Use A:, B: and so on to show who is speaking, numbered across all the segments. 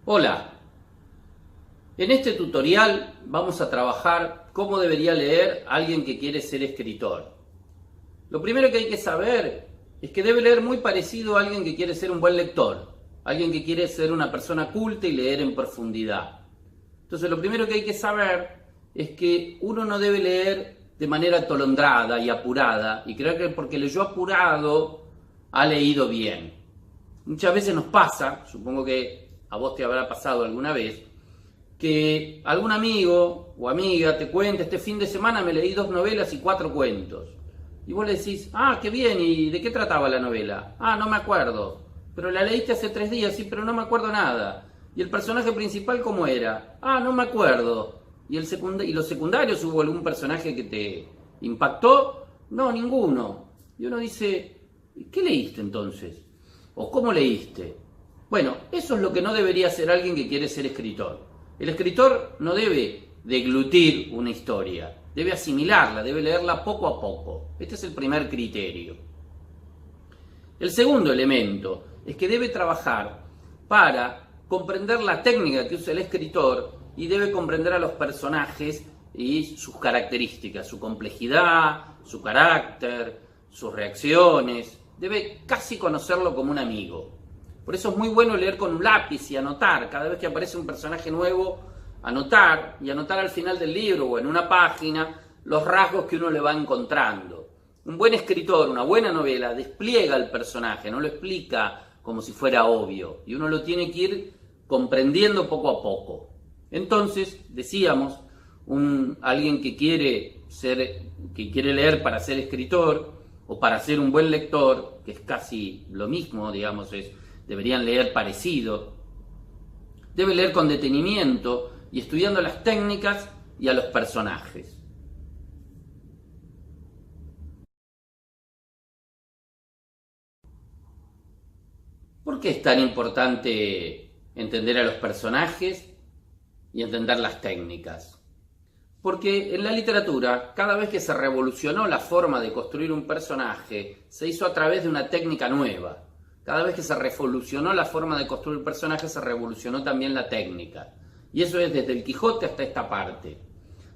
A: Hola, en este tutorial vamos a trabajar cómo debería leer alguien que quiere ser escritor. Lo primero que hay que saber es que debe leer muy parecido a alguien que quiere ser un buen lector, alguien que quiere ser una persona culta y leer en profundidad. Entonces lo primero que hay que saber es que uno no debe leer de manera atolondrada y apurada y creer que porque leyó apurado ha leído bien. Muchas veces nos pasa, supongo que a vos te habrá pasado alguna vez, que algún amigo o amiga te cuenta: este fin de semana me leí 2 novelas y 4 cuentos. Y vos le decís: ah, qué bien, ¿y de qué trataba la novela? Ah, no me acuerdo. Pero la leíste hace 3 días, sí, pero no me acuerdo nada. ¿Y el personaje principal cómo era? Ah, no me acuerdo. ¿Y los secundarios, hubo algún personaje que te impactó? No, ninguno. Y uno dice: ¿qué leíste entonces? ¿O cómo leíste? Bueno, eso es lo que no debería hacer alguien que quiere ser escritor. El escritor no debe deglutir una historia, debe asimilarla, debe leerla poco a poco. Este es el primer criterio. El segundo elemento es que debe trabajar para comprender la técnica que usa el escritor y debe comprender a los personajes y sus características, su complejidad, su carácter, sus reacciones. Debe casi conocerlo como un amigo. Por eso es muy bueno leer con un lápiz y anotar. Cada vez que aparece un personaje nuevo, anotar y anotar al final del libro o en una página los rasgos que uno le va encontrando. Un buen escritor, una buena novela, despliega al personaje, no lo explica como si fuera obvio. Y uno lo tiene que ir comprendiendo poco a poco. Entonces, decíamos, alguien que quiere leer para ser escritor o para ser un buen lector, que es casi lo mismo, digamos, deberían leer parecido, debe leer con detenimiento y estudiando las técnicas y a los personajes. ¿Por qué es tan importante entender a los personajes y entender las técnicas? Porque en la literatura, cada vez que se revolucionó la forma de construir un personaje, se hizo a través de una técnica nueva. Cada vez que se revolucionó la forma de construir un personaje, se revolucionó también la técnica. Y eso es desde el Quijote hasta esta parte.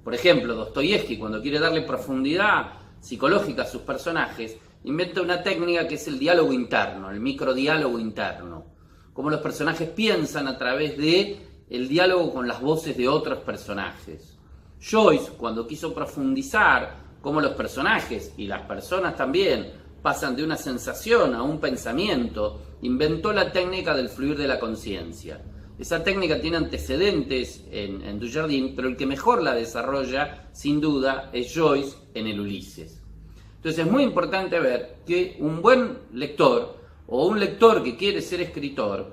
A: Por ejemplo, Dostoyevski, cuando quiere darle profundidad psicológica a sus personajes, inventa una técnica que es el diálogo interno, el microdiálogo interno. Cómo los personajes piensan a través de el diálogo con las voces de otros personajes. Joyce, cuando quiso profundizar cómo los personajes y las personas también pasan de una sensación a un pensamiento, inventó la técnica del fluir de la conciencia. Esa técnica tiene antecedentes en Dujardin, pero el que mejor la desarrolla, sin duda, es Joyce en el Ulises. Entonces es muy importante ver que un buen lector o un lector que quiere ser escritor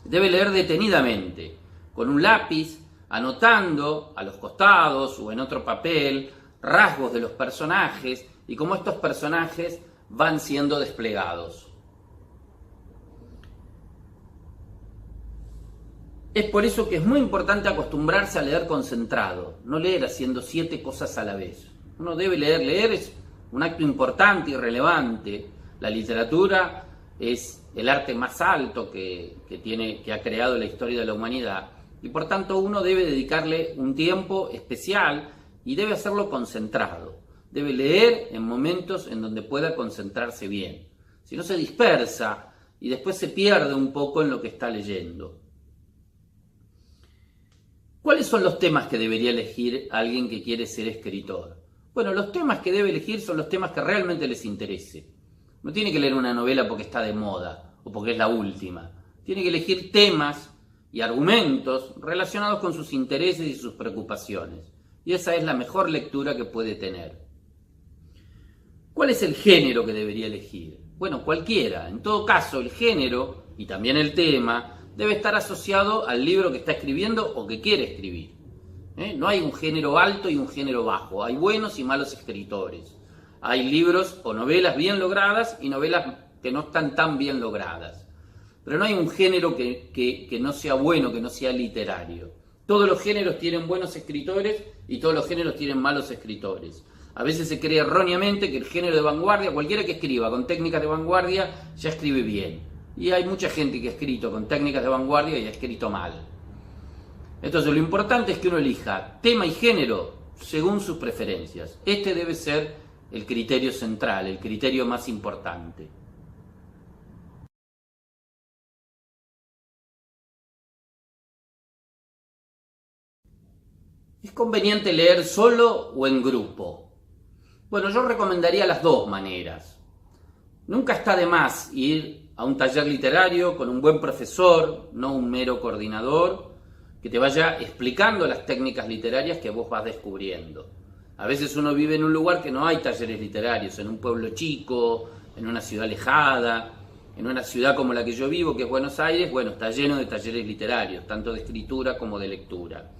A: debe leer detenidamente, con un lápiz, anotando a los costados o en otro papel rasgos de los personajes y cómo estos personajes van siendo desplegados. Es por eso que es muy importante acostumbrarse a leer concentrado, no leer haciendo 7 cosas a la vez. Uno debe leer es un acto importante y relevante. La literatura es el arte más alto que ha creado la historia de la humanidad. Y por tanto uno debe dedicarle un tiempo especial y debe hacerlo concentrado. Debe leer en momentos en donde pueda concentrarse bien. Si no, se dispersa y después se pierde un poco en lo que está leyendo. ¿Cuáles son los temas que debería elegir alguien que quiere ser escritor? Bueno, los temas que debe elegir son los temas que realmente les interese. No tiene que leer una novela porque está de moda o porque es la última. Tiene que elegir temas y argumentos relacionados con sus intereses y sus preocupaciones. Y esa es la mejor lectura que puede tener. ¿Cuál es el género que debería elegir? Bueno, cualquiera. En todo caso, el género y también el tema debe estar asociado al libro que está escribiendo o que quiere escribir. No hay un género alto y un género bajo. Hay buenos y malos escritores. Hay libros o novelas bien logradas y novelas que no están tan bien logradas. Pero no hay un género que no sea bueno, que no sea literario. Todos los géneros tienen buenos escritores y todos los géneros tienen malos escritores. A veces se cree erróneamente que el género de vanguardia, cualquiera que escriba con técnicas de vanguardia, ya escribe bien. y hay mucha gente que ha escrito con técnicas de vanguardia y ha escrito mal. Entonces lo importante es que uno elija tema y género según sus preferencias. Este debe ser el criterio central, el criterio más importante. ¿Es conveniente leer solo o en grupo? Bueno, yo recomendaría las dos maneras. Nunca está de más ir a un taller literario con un buen profesor, no un mero coordinador, que te vaya explicando las técnicas literarias que vos vas descubriendo. A veces uno vive en un lugar que no hay talleres literarios, en un pueblo chico, en una ciudad alejada, en una ciudad como la que yo vivo, que es Buenos Aires, bueno, está lleno de talleres literarios, tanto de escritura como de lectura.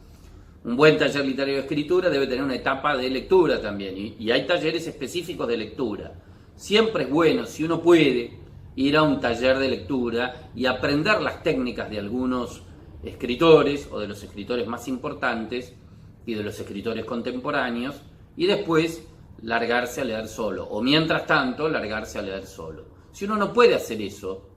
A: Un buen taller literario de escritura debe tener una etapa de lectura también, y hay talleres específicos de lectura. Siempre es bueno, si uno puede, ir a un taller de lectura y aprender las técnicas de algunos escritores o de los escritores más importantes y de los escritores contemporáneos, y después largarse a leer solo, o mientras tanto largarse a leer solo. Si uno no puede hacer eso,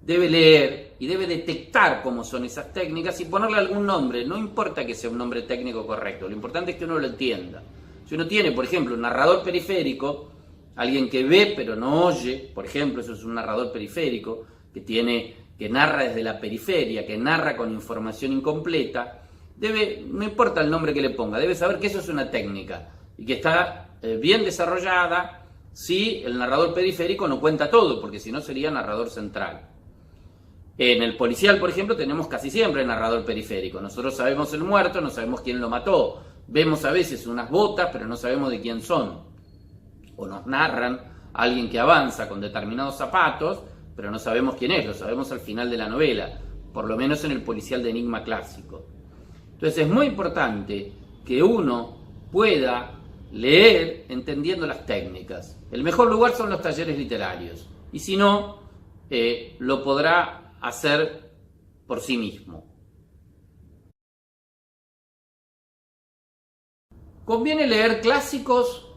A: debe leer y debe detectar cómo son esas técnicas y ponerle algún nombre. No importa que sea un nombre técnico correcto, lo importante es que uno lo entienda. Si uno tiene, por ejemplo, un narrador periférico, alguien que ve pero no oye, por ejemplo, eso es un narrador periférico, que narra desde la periferia, que narra con información incompleta, no importa el nombre que le ponga, debe saber que eso es una técnica y que está bien desarrollada si el narrador periférico no cuenta todo, porque si no sería narrador central. En el policial, por ejemplo, tenemos casi siempre narrador periférico. Nosotros sabemos el muerto, no sabemos quién lo mató. Vemos a veces unas botas, pero no sabemos de quién son. O nos narran a alguien que avanza con determinados zapatos, pero no sabemos quién es, lo sabemos al final de la novela, por lo menos en el policial de enigma clásico. Entonces es muy importante que uno pueda leer entendiendo las técnicas. El mejor lugar son los talleres literarios, y si no, lo podrá hacer por sí mismo. ¿Conviene leer clásicos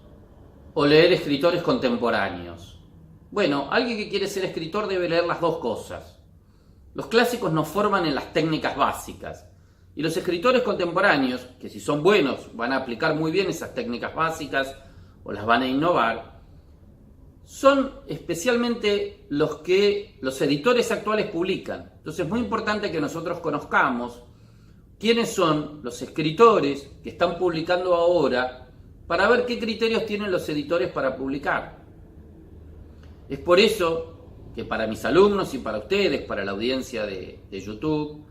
A: o leer escritores contemporáneos? Bueno, alguien que quiere ser escritor debe leer las dos cosas. Los clásicos nos forman en las técnicas básicas, y los escritores contemporáneos, que si son buenos van a aplicar muy bien esas técnicas básicas o las van a innovar, son especialmente los que los editores actuales publican. Entonces es muy importante que nosotros conozcamos quiénes son los escritores que están publicando ahora para ver qué criterios tienen los editores para publicar. Es por eso que para mis alumnos y para ustedes, para la audiencia de YouTube,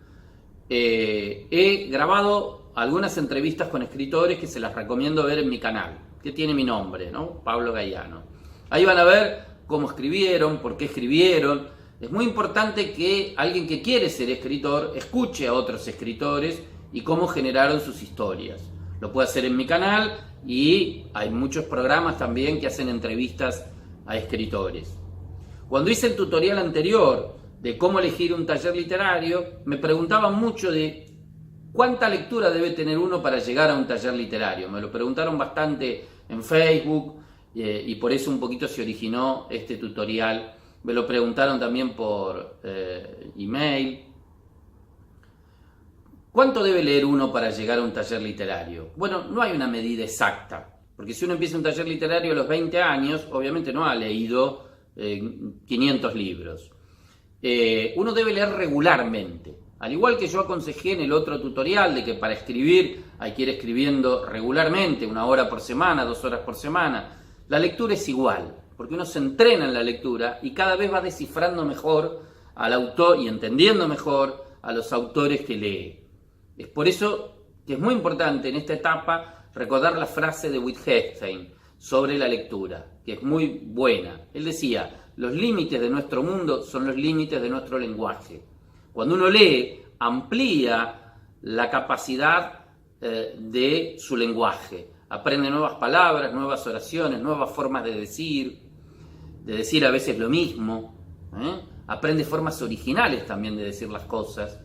A: he grabado algunas entrevistas con escritores que se las recomiendo ver en mi canal, que tiene mi nombre, ¿no? Pablo Gaiano. Ahí van a ver cómo escribieron, por qué escribieron. Es muy importante que alguien que quiere ser escritor escuche a otros escritores y cómo generaron sus historias. Lo puede hacer en mi canal y hay muchos programas también que hacen entrevistas a escritores. Cuando hice el tutorial anterior de cómo elegir un taller literario, me preguntaban mucho de cuánta lectura debe tener uno para llegar a un taller literario. Me lo preguntaron bastante en Facebook y por eso un poquito se originó este tutorial. Me lo preguntaron también por email. ¿Cuánto debe leer uno para llegar a un taller literario? Bueno, no hay una medida exacta, porque si uno empieza un taller literario a los 20 años, obviamente no ha leído 500 libros. Uno debe leer regularmente, al igual que yo aconsejé en el otro tutorial de que para escribir hay que ir escribiendo regularmente, 1 hora por semana, 2 horas por semana. La lectura es igual, porque uno se entrena en la lectura y cada vez va descifrando mejor al autor y entendiendo mejor a los autores que lee. Es por eso que es muy importante en esta etapa recordar la frase de Wittgenstein sobre la lectura, que es muy buena. Él decía: los límites de nuestro mundo son los límites de nuestro lenguaje. Cuando uno lee, amplía la capacidad de su lenguaje. Aprende nuevas palabras, nuevas oraciones, nuevas formas de decir a veces lo mismo. Aprende formas originales también de decir las cosas.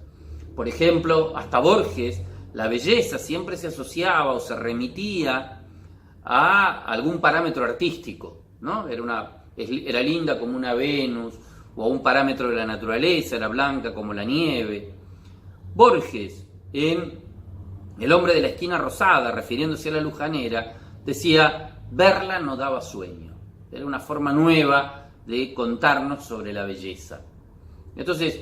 A: Por ejemplo, hasta Borges, la belleza siempre se asociaba o se remitía a algún parámetro artístico, ¿no? Era linda como una Venus, o a un parámetro de la naturaleza, era blanca como la nieve. Borges, en El hombre de la esquina rosada, refiriéndose a la lujanera, decía, verla no daba sueño. Era una forma nueva de contarnos sobre la belleza. Entonces,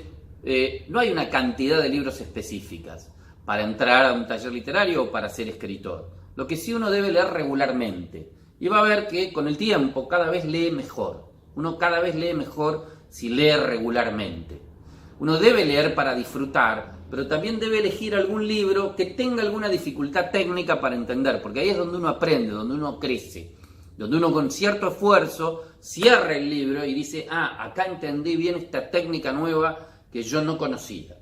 A: no hay una cantidad de libros específicas para entrar a un taller literario o para ser escritor. Lo que sí uno debe leer regularmente. Y va a ver que con el tiempo cada vez lee mejor. Uno cada vez lee mejor si lee regularmente. Uno debe leer para disfrutar, pero también debe elegir algún libro que tenga alguna dificultad técnica para entender, porque ahí es donde uno aprende, donde uno crece, donde uno con cierto esfuerzo cierra el libro y dice, acá entendí bien esta técnica nueva que yo no conocía.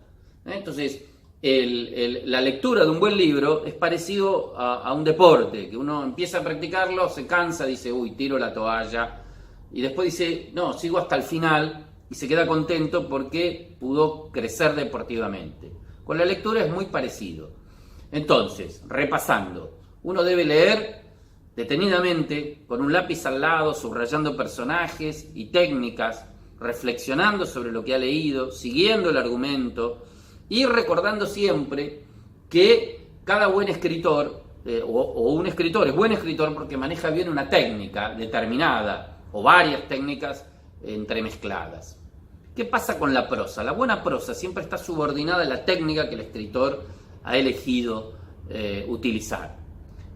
A: Entonces, la lectura de un buen libro es parecido a un deporte, que uno empieza a practicarlo, se cansa, dice, uy, tiro la toalla, y después dice, no, sigo hasta el final, y se queda contento porque pudo crecer deportivamente. Con la lectura es muy parecido. Entonces, repasando, uno debe leer detenidamente, con un lápiz al lado, subrayando personajes y técnicas, reflexionando sobre lo que ha leído, siguiendo el argumento y recordando siempre que cada buen escritor, o un escritor es buen escritor porque maneja bien una técnica determinada o varias técnicas entremezcladas. ¿Qué pasa con la prosa? La buena prosa siempre está subordinada a la técnica que el escritor ha elegido utilizar.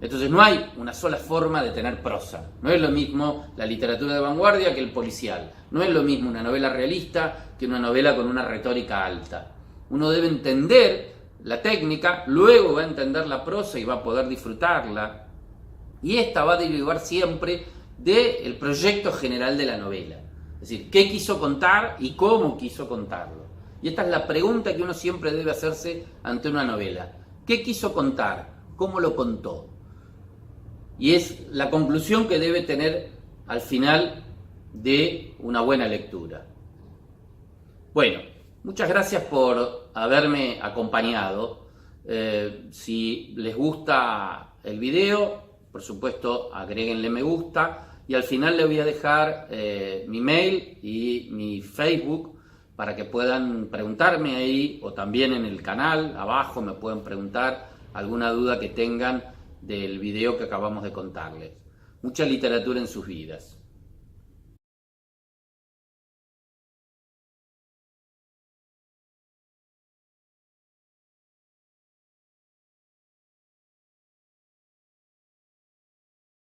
A: Entonces no hay una sola forma de tener prosa. No es lo mismo la literatura de vanguardia que el policial. No es lo mismo una novela realista que una novela con una retórica alta. Uno debe entender la técnica, luego va a entender la prosa y va a poder disfrutarla. Y esta va a derivar siempre del proyecto general de la novela. Es decir, qué quiso contar y cómo quiso contarlo. Y esta es la pregunta que uno siempre debe hacerse ante una novela. ¿Qué quiso contar? ¿Cómo lo contó? Y es la conclusión que debe tener al final de una buena lectura. Bueno, muchas gracias por haberme acompañado. Si les gusta el video, por supuesto, agréguenle me gusta. Y al final les voy a dejar mi mail y mi Facebook para que puedan preguntarme ahí, o también en el canal abajo me pueden preguntar alguna duda que tengan del video que acabamos de contarles. Mucha literatura en sus vidas.